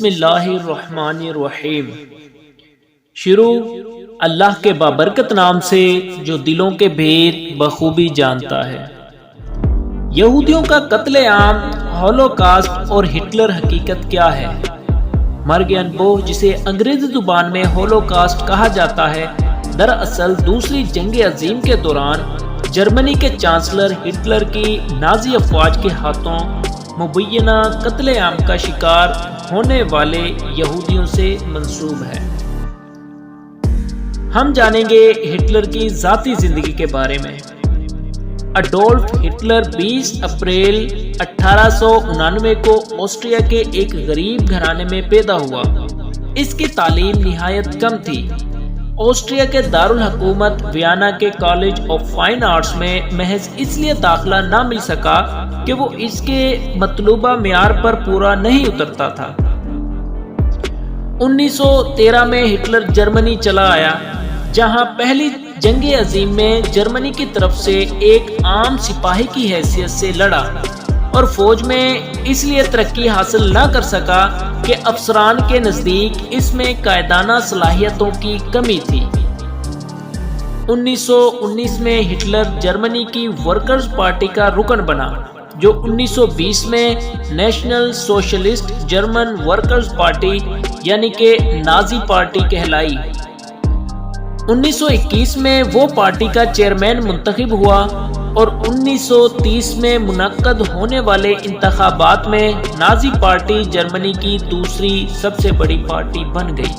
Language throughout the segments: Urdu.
اللہ الرحمن الرحیم۔ شروع اللہ کے بابرکت نام سے جو دلوں کے بھید بخوبی جانتا ہے۔ یہودیوں کا قتل عام، ہولوکاسٹ اور ہٹلر حقیقت کیا ہے؟ مرگ انبوہ، جسے انگریزی زبان میں ہولوکاسٹ کہا جاتا ہے، دراصل دوسری جنگ عظیم کے دوران جرمنی کے چانسلر ہٹلر کی نازی افواج کے ہاتھوں مبینہ قتل عام کا شکار ہونے والے یہودیوں سے منسوب ہے۔ ہم جانیں گے ہٹلر کی ذاتی زندگی کے بارے میں۔ اڈولف ہٹلر 20 اپریل 1899 کو آسٹریا کے ایک غریب گھرانے میں پیدا ہوا۔ اس کی تعلیم نہایت کم تھی۔ آسٹریا کے دارالحکومت ویانا کے کالج آف فائن آرٹس میں محض اس لیے داخلہ نہ مل سکا کہ وہ اس کے مطلوبہ معیار پر پورا نہیں اترتا تھا۔ 1913 میں ہٹلر جرمنی چلا آیا، جہاں پہلی جنگ عظیم میں جرمنی کی طرف سے ایک عام سپاہی کی حیثیت سے لڑا اور فوج میں اس لیے ترقی حاصل نہ کر سکا کہ افسران کے نزدیک اس میں قائدانہ صلاحیتوں کی کمی تھی۔ 1919 میں ہٹلر جرمنی کی ورکرز پارٹی کا رکن بنا، جو 1920 میں national socialist German workers party یعنی کہ نازی پارٹی کہلائی۔ 1921 میں وہ پارٹی کا چیئرمین منتخب ہوا اور 1930 میں منعقد ہونے والے انتخابات میں نازی پارٹی جرمنی کی دوسری سب سے بڑی پارٹی بن گئی۔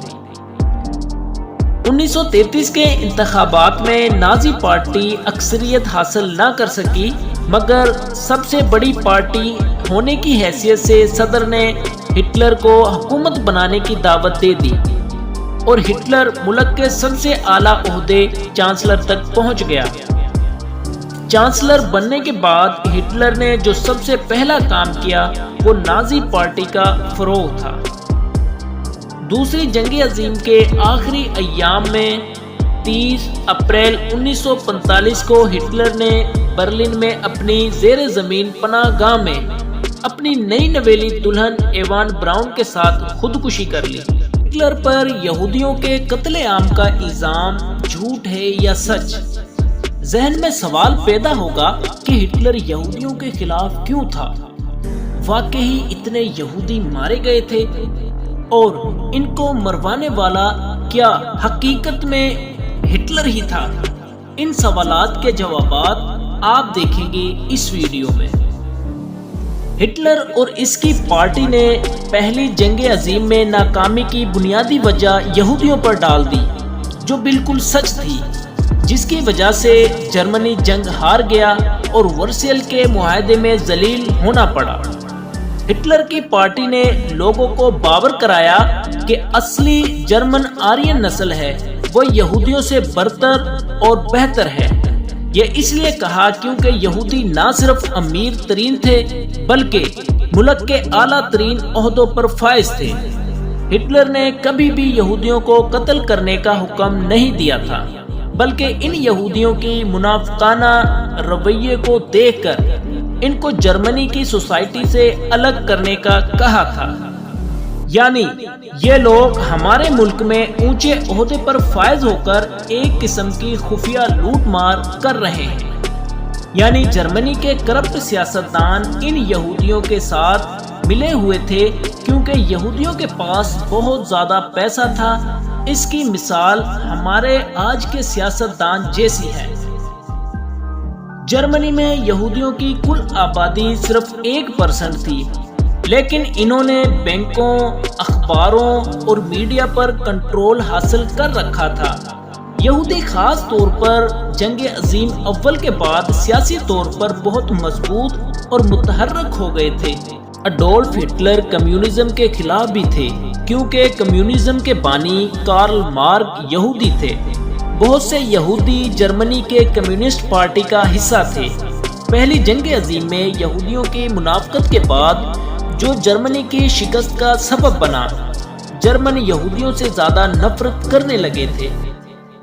1933 کے انتخابات میں نازی پارٹی اکثریت حاصل نہ کر سکی، مگر سب سے بڑی پارٹی ہونے کی حیثیت سے صدر نے ہٹلر کو حکومت بنانے کی دعوت دے دی اور ہٹلر ملک کے سب سے اعلیٰ عہدے چانسلر تک پہنچ گیا۔ چانسلر بننے کے بعد ہٹلر نے جو سب سے پہلا کام کیا وہ نازی پارٹی کا فروغ تھا۔ دوسری جنگ عظیم کے آخری ایام میں 30 اپریل 1945 کو ہٹلر نے برلن میں اپنی زیر زمین پناہ گاہ میں اپنی نئی نویلی دلہن ایوان براؤن کے ساتھ خودکشی کر لی۔ ہٹلر پر یہودیوں کے قتل عام کا الزام جھوٹ ہے یا سچ؟ ذہن میں سوال پیدا ہوگا کہ ہٹلر یہودیوں کے خلاف کیوں تھا؟ واقعی اتنے یہودی مارے گئے تھے اور ان کو مروانے والا کیا حقیقت میں ہٹلر ہی تھا؟ ان سوالات کے جوابات آپ دیکھیں گے اس ویڈیو میں۔ ہٹلر اور اس کی پارٹی نے پہلی جنگ عظیم میں ناکامی کی بنیادی وجہ یہودیوں پر ڈال دی، جو بالکل سچ تھی، جس کی وجہ سے جرمنی جنگ ہار گیا اور ورسیل کے معاہدے میں ذلیل ہونا پڑا۔ ہٹلر کی پارٹی نے لوگوں کو باور کرایا کہ اصلی جرمن آرین نسل ہے، وہ یہودیوں سے برتر اور بہتر ہے۔ یہ اس لیے کہا کیونکہ یہودی نہ صرف امیر ترین تھے بلکہ ملک کے اعلیٰ ترین عہدوں پر فائز تھے۔ ہٹلر نے کبھی بھی یہودیوں کو قتل کرنے کا حکم نہیں دیا تھا، بلکہ ان یہودیوں کی منافقانہ رویے کو دیکھ کر ان کو جرمنی کی سوسائٹی سے الگ کرنے کا کہا تھا۔ یعنی یہ لوگ ہمارے ملک میں اونچے عہدے پر فائز ہو کر ایک قسم کی خفیہ لوٹ مار کر رہے ہیں۔ یعنی جرمنی کے کرپٹ سیاستدان ان یہودیوں کے ساتھ ملے ہوئے تھے کیونکہ یہودیوں کے پاس بہت زیادہ پیسہ تھا۔ اس کی مثال ہمارے آج کے سیاستدان جیسی ہے۔ جرمنی میں یہودیوں کی کل آبادی صرف 1% تھی، لیکن انہوں نے بینکوں، اخباروں اور میڈیا پر کنٹرول حاصل کر رکھا تھا۔ یہودی خاص طور پر جنگ عظیم اول کے بعد سیاسی طور پر بہت مضبوط اور متحرک ہو گئے تھے۔ اڈولف ہٹلر کمیونزم کے خلاف بھی تھے کیونکہ کمیونزم کے بانی کارل مارک یہودی تھے۔ بہت سے یہودی جرمنی کے کمیونسٹ پارٹی کا حصہ تھے۔ پہلی جنگ عظیم میں یہودیوں کی منافقت کے بعد جو جرمنی کی شکست کا سبب بنا، جرمن یہودیوں سے زیادہ نفرت کرنے لگے تھے۔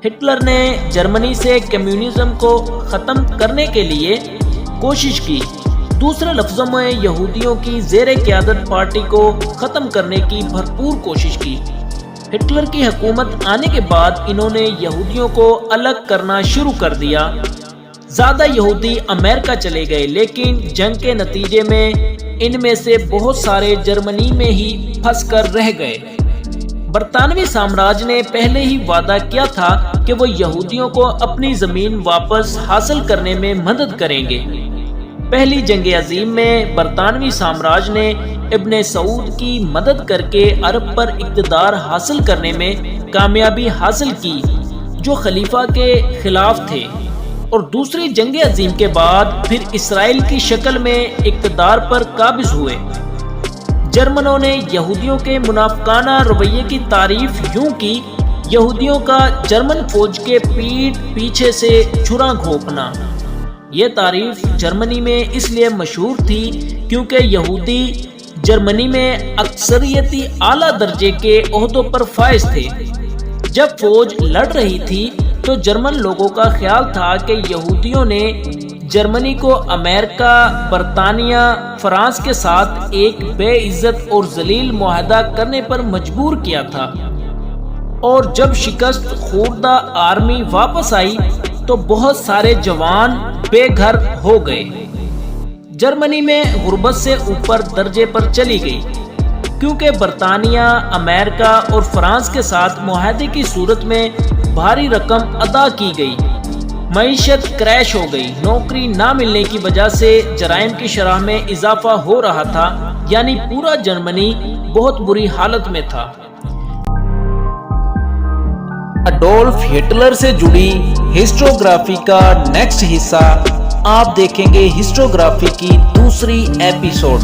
ہٹلر نے جرمنی سے کمیونزم کو ختم کرنے کے لیے کوشش کی، دوسرے لفظوں میں یہودیوں کی زیر قیادت پارٹی کو ختم کرنے کی بھرپور کوشش کی۔ ہٹلر کی حکومت آنے کے بعد انہوں نے یہودیوں کو الگ کرنا شروع کر دیا۔ زیادہ یہودی امریکہ چلے گئے، لیکن جنگ کے نتیجے میں ان میں سے بہت سارے جرمنی میں ہی پھنس کر رہ گئے۔ برطانوی سامراج نے پہلے ہی وعدہ کیا تھا کہ وہ یہودیوں کو اپنی زمین واپس حاصل کرنے میں مدد کریں گے۔ پہلی جنگ عظیم میں برطانوی سامراج نے ابن سعود کی مدد کر کے عرب پر اقتدار حاصل کرنے میں کامیابی حاصل کی، جو خلیفہ کے خلاف تھے، اور دوسری جنگ عظیم کے بعد پھر اسرائیل کی شکل میں اقتدار پر قابض ہوئے۔ جرمنوں نے یہودیوں کے منافقانہ رویے کی تعریف یوں کی: یہودیوں کا جرمن فوج کے پیٹھ پیچھے سے چھرا گھونپنا۔ یہ تعریف جرمنی میں اس لیے مشہور تھی کیونکہ یہودی جرمنی میں اکثریتی اعلیٰ درجے کے عہدوں پر فائز تھے۔ جب فوج لڑ رہی تھی تو جرمن لوگوں کا خیال تھا کہ یہودیوں نے جرمنی کو امریکہ، برطانیہ، فرانس کے ساتھ ایک بے عزت اور ذلیل معاہدہ کرنے پر مجبور کیا تھا، اور جب شکست خوردہ آرمی واپس آئی تو بہت سارے جوان بے گھر ہو گئے۔ جرمنی میں غربت سے اوپر درجے پر چلی گئی، کیونکہ برطانیہ، امریکہ اور فرانس کے ساتھ معاہدے کی صورت میں بھاری رقم ادا کی گئی۔ معیشت کریش ہو گئی، نوکری نہ ملنے کی وجہ سے جرائم کی شرح میں اضافہ ہو رہا تھا، یعنی پورا جرمنی بہت بری حالت میں تھا۔ اڈولف ہٹلر سے جڑی ہسٹوگرافی کا نیکسٹ حصہ آپ دیکھیں گے ہسٹوگرافی کی دوسری ایپیسوڈ۔